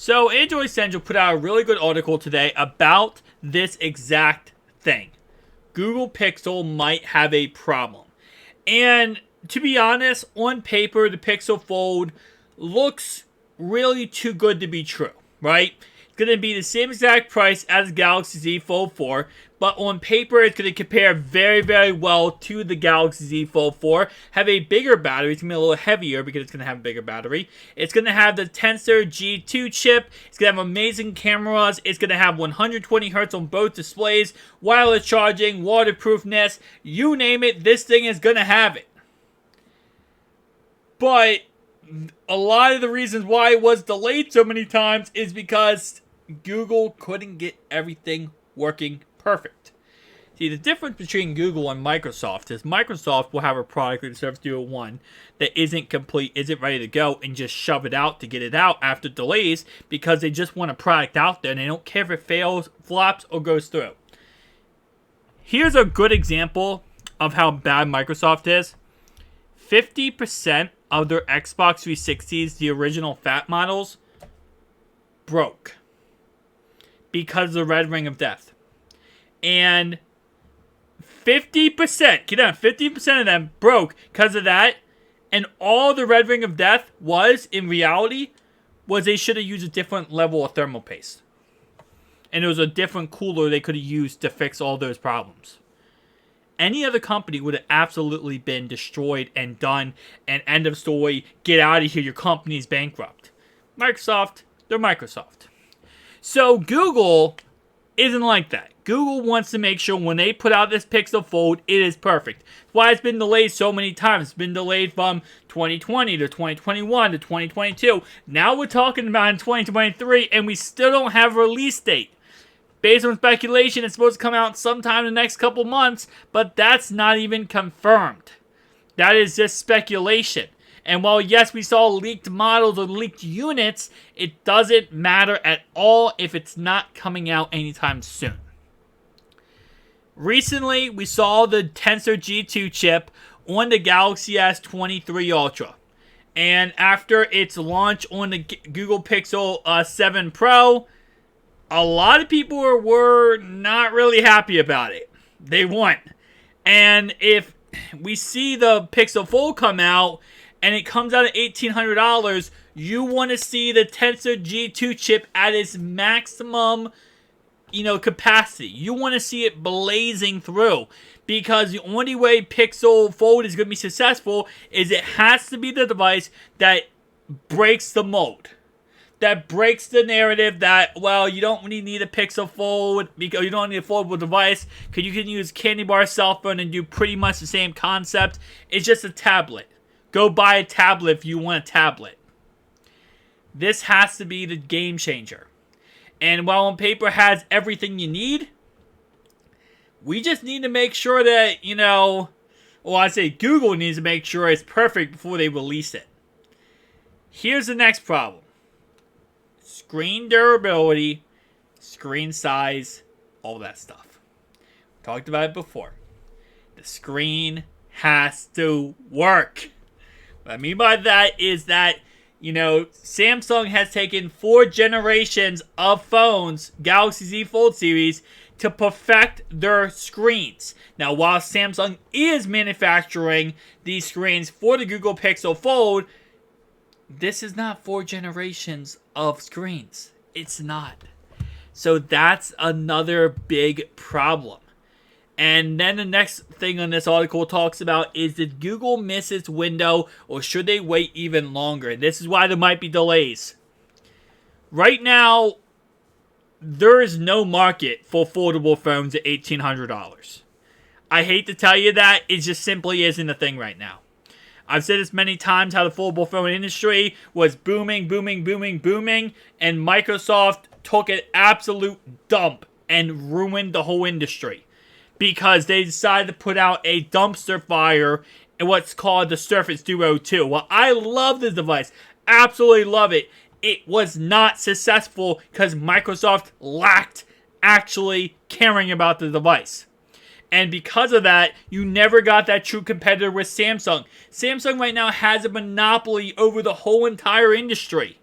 So Android Central put out a really good article today about this exact thing. Google Pixel might have a problem. And to be honest, on paper, the Pixel Fold looks really too good to be true, right? It's going to be the same exact price as Galaxy Z Fold 4, but on paper, it's going to compare very, very well to the Galaxy Z Fold 4. Have a bigger battery. It's going to be a little heavier because it's going to have a bigger battery. It's going to have the Tensor G2 chip. It's going to have amazing cameras. It's going to have 120 Hz on both displays, wireless charging, waterproofness. You name it, this thing is going to have it. But a lot of the reasons why it was delayed so many times is because Google couldn't get everything working perfect. See, the difference between Google and Microsoft is Microsoft will have a product like the Surface Duo 1 that isn't complete, isn't ready to go, and just shove it out to get it out after delays because they just want a product out there and they don't care if it fails, flops, or goes through. Here's a good example of how bad Microsoft is. 50% of their Xbox 360s, the original fat models, broke because of the Red Ring of Death. And 50%, get on, 50% of them broke because of that. And all the Red Ring of Death was, in reality, was they should have used a different level of thermal paste. And it was a different cooler they could have used to fix all those problems. Any other company would have absolutely been destroyed and done, and end of story, get out of here, your company's bankrupt. Microsoft, they're Microsoft. So Google isn't like that. Google wants to make sure when they put out this Pixel Fold, it is perfect. That's why it's been delayed so many times. It's been delayed from 2020 to 2021 to 2022. Now we're talking about in 2023, and we still don't have a release date. Based on speculation, it's supposed to come out sometime in the next couple months, but that's not even confirmed. That is just speculation. And while, yes, we saw leaked models or leaked units, it doesn't matter at all if it's not coming out anytime soon. Recently, we saw the Tensor G2 chip on the Galaxy S23 Ultra. And after its launch on the Google Pixel 7 Pro, a lot of people were not really happy about it. They weren't. And if we see the Pixel Fold come out and it comes out at $1,800, you want to see the Tensor G2 chip at its maximum, capacity. You want to see it blazing through. Because the only way Pixel Fold is going to be successful is it has to be the device that breaks the mold. That breaks the narrative that, well, you don't really need a Pixel Fold because you don't need a foldable device because you can use Candy Bar cell phone and do pretty much the same concept. It's just a tablet. Go buy a tablet if you want a tablet. This has to be the game changer. And while on paper has everything you need, we just need to make sure that, Google needs to make sure it's perfect before they release it. Here's the next problem. Screen durability, screen size, all that stuff. Talked about it before. The screen has to work. What I mean by that is that, Samsung has taken 4 generations of phones, Galaxy Z Fold series, to perfect their screens. Now, while Samsung is manufacturing these screens for the Google Pixel Fold, this is not 4 generations of screens. It's not. So that's another big problem. And then the next thing on this article talks about is, did Google miss its window or should they wait even longer? And this is why there might be delays. Right now, there is no market for foldable phones at $1,800. I hate to tell you that, it just simply isn't a thing right now. I've said this many times how the foldable phone industry was booming, and Microsoft took an absolute dump and ruined the whole industry because they decided to put out a dumpster fire in what's called the Surface Duo 2. Well, I love this device, absolutely love it. It was not successful because Microsoft lacked actually caring about the device. And because of that, you never got that true competitor with Samsung. Samsung right now has a monopoly over the whole entire industry.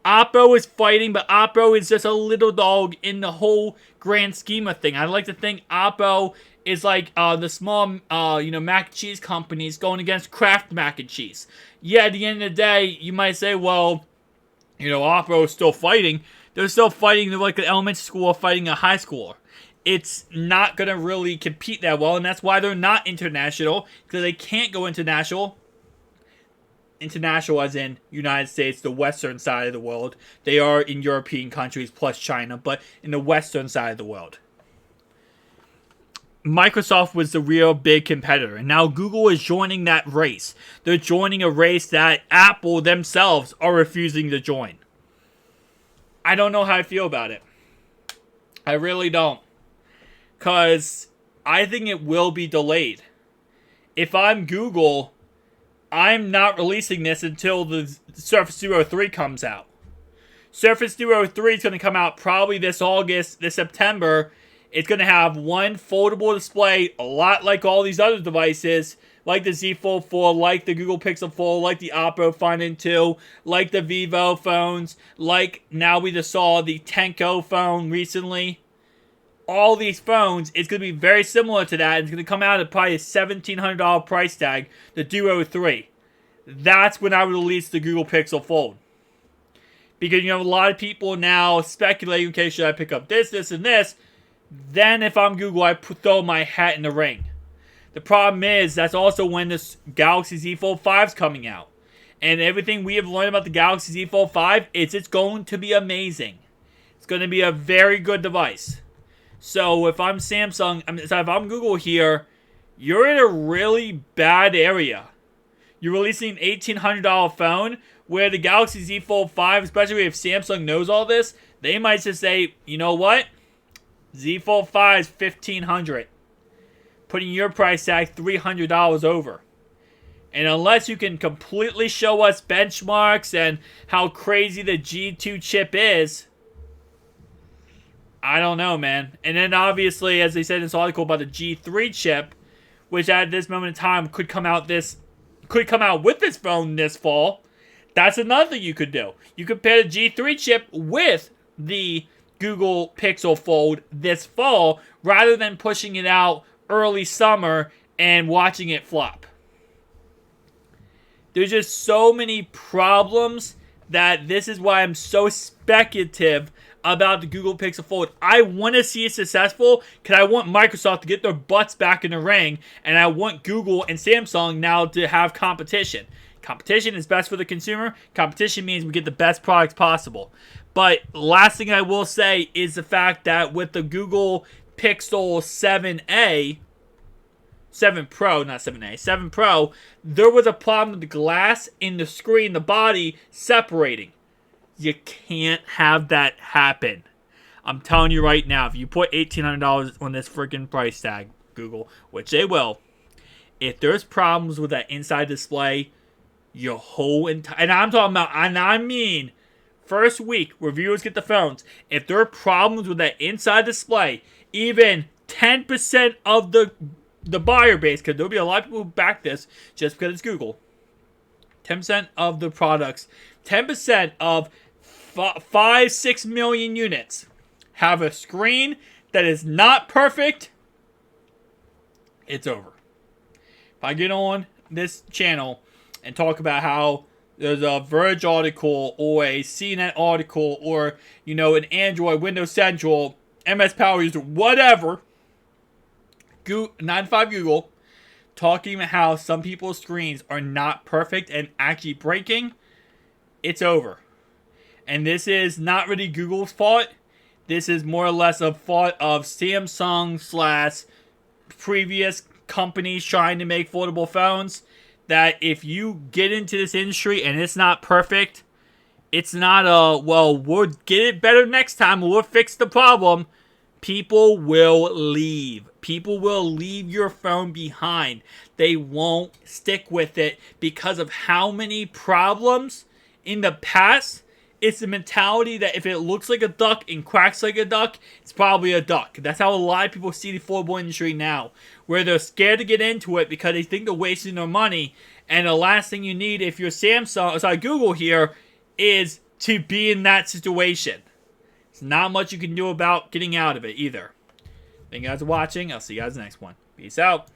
Oppo is fighting, but Oppo is just a little dog in the whole grand scheme of thing. I like to think Oppo is like the small, mac and cheese companies going against Kraft mac and cheese. Yeah, at the end of the day, you might say, well, Oppo is still fighting. They're still fighting. They're like an elementary school fighting a high schooler. It's not going to really compete that well, and that's why they're not international, because they can't go international. International as in United States, the western side of the world. They are in European countries plus China, but in the western side of the world. Microsoft was the real big competitor, and now Google is joining that race. They're joining a race that Apple themselves are refusing to join. I don't know how I feel about it. I really don't. Because I think it will be delayed. If I'm Google, I'm not releasing this until the Surface Duo 3 comes out. Surface Duo 3 is going to come out probably this August, this September. It's going to have one foldable display, a lot like all these other devices, like the Z Fold 4, like the Google Pixel Fold, like the Oppo Find N2, like the Vivo phones, like now we just saw the Tenko phone recently. All these phones, it's going to be very similar to that. It's going to come out at probably a $1,700 price tag, the Duo 3. That's when I would release the Google Pixel Fold. Because, a lot of people now speculating, okay, should I pick up this, and this? Then if I'm Google, I throw my hat in the ring. The problem is, that's also when this Galaxy Z Fold 5 is coming out. And everything we have learned about the Galaxy Z Fold 5 is it's going to be amazing. It's going to be a very good device. So if I'm Samsung, if I'm Google here, you're in a really bad area. You're releasing an $1,800 phone where the Galaxy Z Fold 5, especially if Samsung knows all this, they might just say, you know what? Z Fold 5 is $1,500. Putting your price tag $300 over. And unless you can completely show us benchmarks and how crazy the G2 chip is, I don't know, man. And then obviously, as they said in this article about the G3 chip, which at this moment in time could come out with this phone this fall. That's another thing you could do. You could pair the G3 chip with the Google Pixel Fold this fall, rather than pushing it out early summer and watching it flop. There's just so many problems that this is why I'm so speculative about the Google Pixel Fold. I want to see it successful because I want Microsoft to get their butts back in the ring, and I want Google and Samsung now to have competition. Competition is best for the consumer. Competition means we get the best products possible. But last thing I will say is the fact that with the Google Pixel 7a, 7 Pro, not 7a, 7 Pro, there was a problem with the glass in the screen, the body separating. You can't have that happen. I'm telling you right now, if you put $1,800 on this freaking price tag, Google, which they will, if there's problems with that inside display, your whole entire, and I'm talking about, and I mean, first week, reviewers get the phones. If there are problems with that inside display, even 10% of the buyer base, because there'll be a lot of people who back this just because it's Google. 10% of the products, 10% of 5-6 million units have a screen that is not perfect, it's over. If I get on this channel and talk about how there's a Verge article or a CNET article or, an Android, Windows Central, MS Power User, whatever, 9to5 Google, talking about how some people's screens are not perfect and actually breaking, it's over. And this is not really Google's fault. This is more or less a fault of Samsung / previous companies trying to make foldable phones. That if you get into this industry and it's not perfect, it's not we'll get it better next time, we'll fix the problem. People will leave. People will leave your phone behind. They won't stick with it because of how many problems in the past. It's the mentality that if it looks like a duck and quacks like a duck, it's probably a duck. That's how a lot of people see the foldable industry now, where they're scared to get into it because they think they're wasting their money. And the last thing you need if you're Google here, is to be in that situation. There's not much you can do about getting out of it either. Thank you guys for watching. I'll see you guys next one. Peace out.